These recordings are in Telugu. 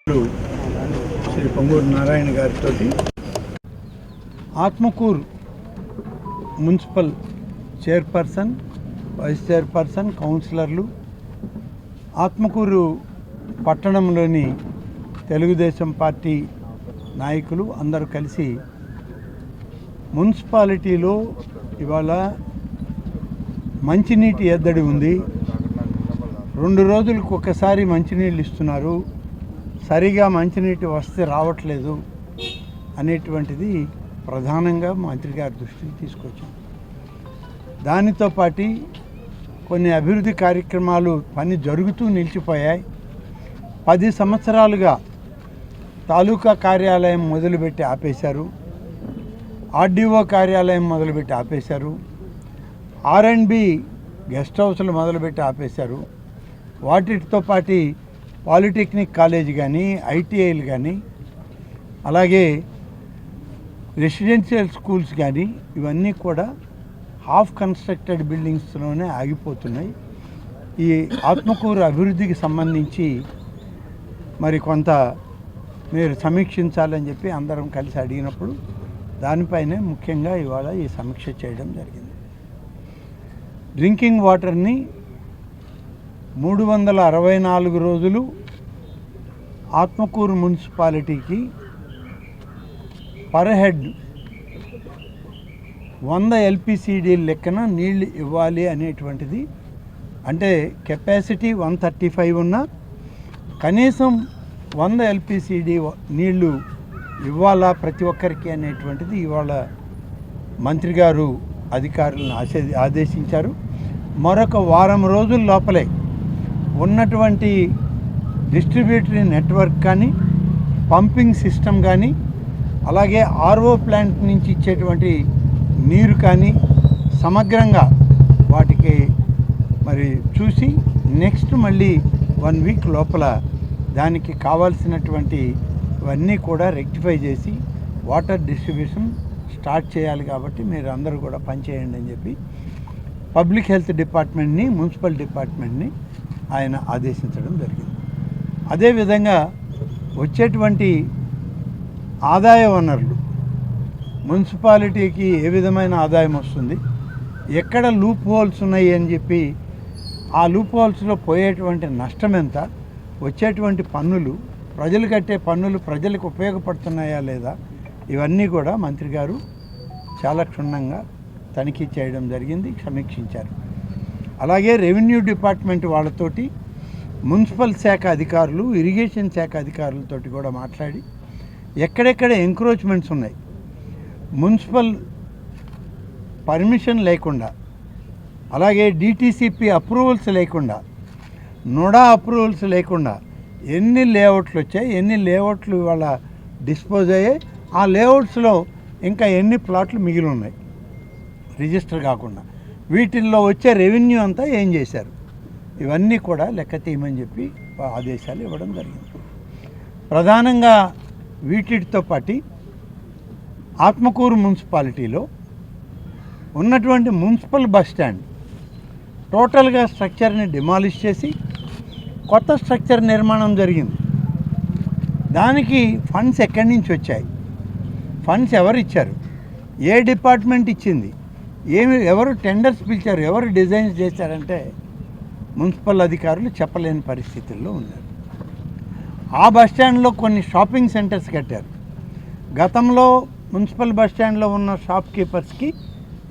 శ్రీ పొంగూరు నారాయణ గారితో Atmakur municipal chairperson, vice chairperson, కౌన్సిలర్లు, ఆత్మకూరు పట్టణంలోని తెలుగుదేశం పార్టీ నాయకులు అందరూ కలిసి మున్సిపాలిటీలో ఇవాళ మంచినీటి ఎద్దడి ఉంది. 2 రోజులకు ఒకసారి మంచినీళ్ళు ఇస్తున్నారు, సరిగా మంచినీటి వస్తే రావట్లేదు అనేటువంటిది ప్రధానంగా మంత్రి గారి దృష్టికి తీసుకొచ్చాం. దానితో పాటు కొన్ని అభివృద్ధి కార్యక్రమాలు పని జరుగుతూ నిలిచిపోయాయి. 10 సంవత్సరాలుగా తాలూకా కార్యాలయం మొదలుపెట్టి ఆపేశారు, ఆర్డీఓ కార్యాలయం మొదలుపెట్టి ఆపేశారు, R&B గెస్ట్ హౌస్లు మొదలుపెట్టి ఆపేశారు. వాటితో పాటు పాలిటెక్నిక్ కాలేజ్ కానీ, ITIలు కానీ, అలాగే రెసిడెన్షియల్ స్కూల్స్ కానీ ఇవన్నీ కూడా హాఫ్ కన్స్ట్రక్టెడ్ బిల్డింగ్స్లోనే ఆగిపోతున్నాయి. ఈ ఆత్మకూరు అభివృద్ధికి సంబంధించి మరి కొంత మీరు సమీక్షించాలని చెప్పి అందరం కలిసి అడిగినప్పుడు దానిపైనే ముఖ్యంగా ఇవాళ ఈ సమీక్ష చేయడం జరిగింది. డ్రింకింగ్ వాటర్ని 364 రోజులు ఆత్మకూరు మున్సిపాలిటీకి పర్ హెడ్ 100 LPCD లెక్కన నీళ్లు ఇవ్వాలి అనేటువంటిది, అంటే కెపాసిటీ 135 ఉన్నా కనీసం 100 LPCD నీళ్లు ఇవ్వాలా ప్రతి ఒక్కరికి అనేటువంటిది ఇవాళ మంత్రి గారు అధికారులను ఆదేశించారు. మరొక వారం రోజుల లోపలే ఉన్నటువంటి డిస్ట్రిబ్యూటరీ నెట్వర్క్ కానీ, పంపింగ్ సిస్టమ్ కానీ, అలాగే RO ప్లాంట్ నుంచి ఇచ్చేటువంటి నీరు కానీ సమగ్రంగా వాటికి మరి చూసి నెక్స్ట్ మళ్ళీ 1 వీక్ లోపల దానికి కావాల్సినటువంటి ఇవన్నీ కూడా రెక్టిఫై చేసి వాటర్ డిస్ట్రిబ్యూషన్ స్టార్ట్ చేయాలి. కాబట్టి మీరు అందరూ కూడా పనిచేయండి అని చెప్పి పబ్లిక్ హెల్త్ డిపార్ట్మెంట్ని, మున్సిపల్ డిపార్ట్మెంట్ని ఆయన ఆదేశించడం జరిగింది. అదేవిధంగా వచ్చేటువంటి ఆదాయ వనరులు మున్సిపాలిటీకి ఏ విధమైన ఆదాయం వస్తుంది, ఎక్కడ లూప్ హోల్స్ ఉన్నాయి అని చెప్పి ఆ లూప్ హోల్స్లో పోయేటువంటి నష్టం ఎంత, వచ్చేటువంటి పన్నులు, ప్రజలు కట్టే పన్నులు ప్రజలకు ఉపయోగపడుతున్నాయా లేదా, ఇవన్నీ కూడా మంత్రి గారు చాలా క్షుణ్ణంగా తనిఖీ చేయడం జరిగింది, సమీక్షించారు. అలాగే రెవెన్యూ డిపార్ట్మెంట్ వాళ్ళతోటి, మున్సిపల్ శాఖ అధికారులు, ఇరిగేషన్ శాఖ అధికారులతోటి కూడా మాట్లాడి ఎక్కడెక్కడ ఎంక్రోచ్మెంట్స్ ఉన్నాయి, మున్సిపల్ పర్మిషన్ లేకుండా, అలాగే DTCP అప్రూవల్స్ లేకుండా, నోడా అప్రూవల్స్ లేకుండా ఎన్ని లేఅవుట్లు వచ్చాయి, ఎన్ని లేఅవుట్లు ఇవాళ డిస్పోజ్ అయ్యాయి, ఆ లేఅవుట్స్లో ఇంకా ఎన్ని ప్లాట్లు మిగిలి ఉన్నాయి రిజిస్టర్ కాకుండా, వీటిల్లో వచ్చే రెవెన్యూ అంతా ఏం చేశారు, ఇవన్నీ కూడా లెక్క తీయమని చెప్పి ఆదేశాలు ఇవ్వడం జరిగింది. ప్రధానంగా వీటితో పాటు ఆత్మకూరు మున్సిపాలిటీలో ఉన్నటువంటి మున్సిపల్ బస్ స్టాండ్ టోటల్గా స్ట్రక్చర్ని డిమాలిష్ చేసి కొత్త స్ట్రక్చర్ నిర్మాణం జరిగింది. దానికి ఫండ్స్ ఎక్కడి నుంచి వచ్చాయి, ఫండ్స్ ఎవరు ఇచ్చారు, ఏ డిపార్ట్మెంట్ ఇచ్చింది, ఎవరు టెండర్స్ పిలిచారు, ఎవరు డిజైన్స్ చేశారంటే మున్సిపల్ అధికారులు చెప్పలేని పరిస్థితుల్లో ఉన్నారు. ఆ బస్టాండ్లో కొన్ని షాపింగ్ సెంటర్స్ కట్టారు. గతంలో మున్సిపల్ బస్టాండ్లో ఉన్న షాప్ కీపర్స్కి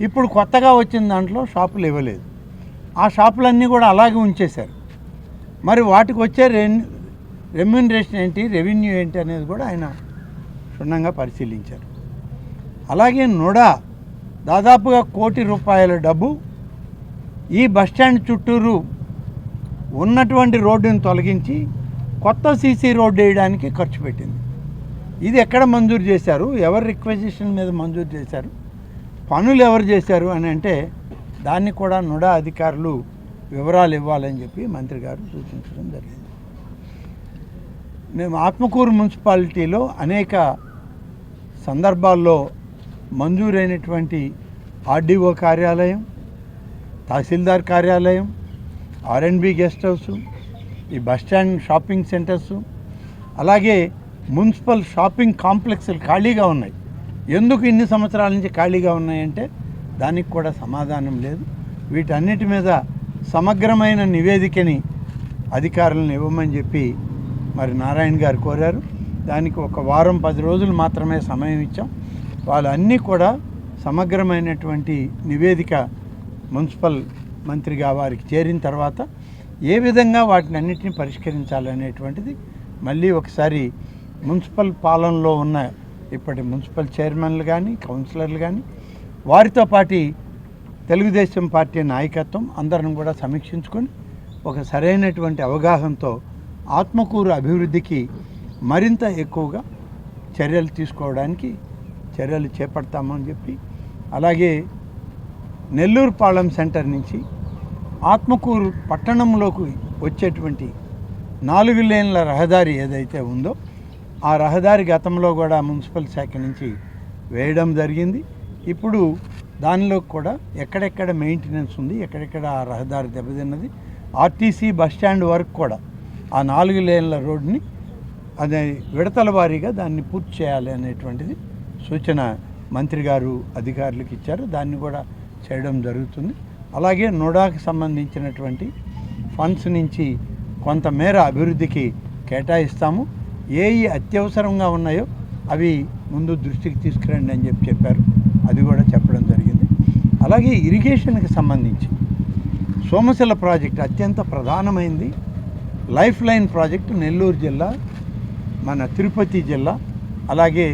ఇప్పుడు కొత్తగా వచ్చిన దాంట్లో షాపులు ఇవ్వలేదు, ఆ షాపులన్నీ కూడా అలాగే ఉంచేశారు. మరి వాటికి వచ్చే రెమ్యూనరేషన్ ఏంటి, రెవెన్యూ ఏంటి అనేది కూడా ఆయన క్షుణ్ణంగా పరిశీలించారు. అలాగే నోడా దాదాపుగా ₹1 కోటి డబ్బు ఈ బస్టాండ్ చుట్టూరు ఉన్నటువంటి రోడ్డును తొలగించి కొత్త CC రోడ్డు వేయడానికి ఖర్చు పెట్టింది. ఇది ఎక్కడ మంజూరు చేశారు, ఎవరు రిక్వెజిషన్ మీద మంజూరు చేశారు, పనులు ఎవరు చేశారు అని అంటే దాన్ని కూడా నోడా అధికారులు వివరాలు ఇవ్వాలని చెప్పి మంత్రి గారు సూచించడం జరిగింది. మేము ఆత్మకూరు మున్సిపాలిటీలో అనేక సందర్భాల్లో మంజూరైనటువంటి RDO కార్యాలయం, తహసీల్దార్ కార్యాలయం, R&B గెస్ట్ హౌస్, ఈ బస్టాండ్ షాపింగ్ సెంటర్సు, అలాగే మున్సిపల్ షాపింగ్ కాంప్లెక్స్లు ఖాళీగా ఉన్నాయి. ఎందుకు ఇన్ని సంవత్సరాల నుంచి ఖాళీగా ఉన్నాయంటే దానికి కూడా సమాధానం లేదు. వీటన్నిటి మీద సమగ్రమైన నివేదికని అధికారులను ఇవ్వమని చెప్పి మరి నారాయణ గారు కోరారు. దానికి ఒక వారం 10 రోజులు మాత్రమే సమయం ఇచ్చాం. వాళ్ళు అన్నీ కూడా సమగ్రమైనటువంటి నివేదిక మున్సిపల్ మంత్రిగా వారికి చేరిన తర్వాత ఏ విధంగా వాటిని అన్నింటినీ పరిష్కరించాలనేటువంటిది మళ్ళీ ఒకసారి మున్సిపల్ పాలనలో ఉన్న ఇప్పటి మున్సిపల్ చైర్మన్లు కానీ కౌన్సిలర్లు కానీ వారితో పాటు తెలుగుదేశం పార్టీ నాయకత్వం అందరం కూడా సమీక్షించుకొని ఒక సరైనటువంటి అవగాహనతో ఆత్మకూరు అభివృద్ధికి మరింత ఎక్కువగా చర్యలు తీసుకోవడానికి చర్యలు చేపడతామని చెప్పి, అలాగే నెల్లూరు పాలెం సెంటర్ నుంచి ఆత్మకూరు పట్టణంలోకి వచ్చేటువంటి 4 లేన్ల రహదారి ఏదైతే ఉందో ఆ రహదారి గతంలో కూడా మున్సిపల్ శాఖ నుంచి వేయడం జరిగింది. ఇప్పుడు దానిలో కూడా ఎక్కడెక్కడ మెయింటెనెన్స్ ఉంది, ఎక్కడెక్కడ ఆ రహదారి దెబ్బతిన్నది, ఆర్టీసీ బస్టాండ్ వరకు కూడా ఆ 4 లేన్ల రోడ్ని అదే విడతల వారీగా దాన్ని పూర్తి చేయాలి అనేటువంటిది సూచన మంత్రి గారు అధికారులకు ఇచ్చారు. దాన్ని కూడా చేయడం జరుగుతుంది. అలాగే నోడాకి సంబంధించినటువంటి ఫండ్స్ నుంచి కొంతమేర అభివృద్ధికి కేటాయిస్తాము. ఏవి అత్యవసరంగా ఉన్నాయో అవి ముందు దృష్టికి తీసుకురండి అని చెప్పారు. అది కూడా చెప్పడం జరిగింది. అలాగే ఇరిగేషన్కి సంబంధించి సోమశిల ప్రాజెక్టు అత్యంత ప్రధానమైంది. లైఫ్ లైన్ ప్రాజెక్టు నెల్లూరు జిల్లా, మన తిరుపతి జిల్లా, అలాగే